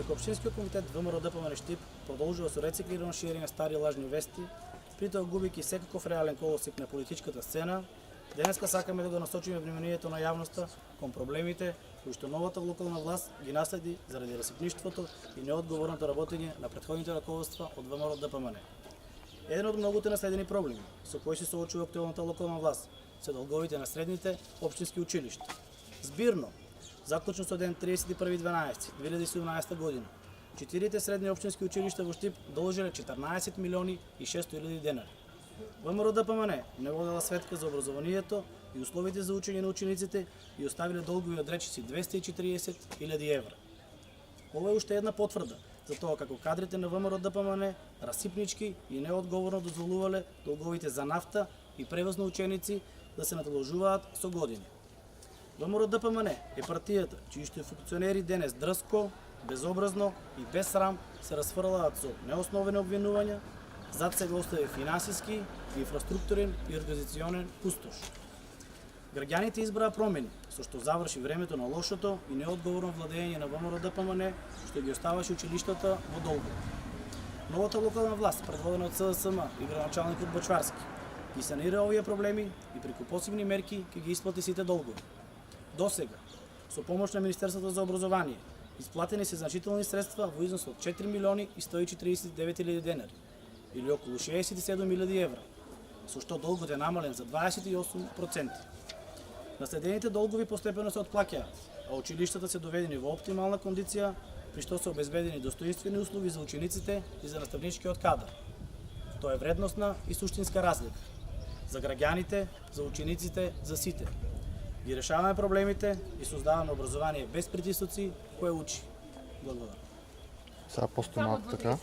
Како општинскиот комитет ВМРО ДПМН Штип продолжува со рециклирано ширење стари лажни вести, при тоа губики секаков реален колосек на политичката сцена. Денеска сакаме да го насочиме вниманието на јавноста кон проблемите кои што новата локална власт ги наследи заради расипништвото и неодговорното работење на претходните раководства од ВМРО ДПМН. Еден од многуте наследени проблеми со кои се соочува актуелната локална власт се долговите на средните општински училишта. Збирно, заклучно со ден 31.12.2017 година, 4 средни општински училишта во Штип должеле 14 милиони и 600 илјади денари. ВМРО ДПМН не водела светка за образованието и условите за учење на учениците и оставиле долгови од речиси 240 илјади евра. Ова е уште една потврда за тоа како кадрите на ВМРО ДПМН расипнички и неодговорно дозволувале долговите за нафта и превоз на ученици да се надолжуваат со години. ВМРО ДПМН е партијата чии што функционери денес дрско, безобразно и без срам се расфрлаат со неосновени обвинувања, зад себе остави финансиски, инфраструктурен и организационен пустош. Граѓаните избраа промени, со што заврши времето на лошото и неодговорно владење на ВМРО ДПМН, што ги оставаше училиштата во долго. Новата локална власт, предводена од СДСМ и градоначалникот Бочварски, ги санира овие проблеми и преку посебни мерки ќе ги исплати сите долгови. Досега, со помош на Министерството за образование, исплатени се значителни средства во износ од 4 милиони и 149 илјади денари, или околу 67 илјади евра, со што долгот е намален за 28%. Наследените долгови постепено се отплаќаат, а училиштата се доведени во оптимална кондиција, при што се обезбедени достоинствени услови за учениците и за наставничкиот кадар. Тоа е вредносна и суштинска разлика за граѓаните, за учениците, за сите. Ги решаваме проблемите и создаваме образование без притисоци кое учи. Благодарам. Сега постои малку така.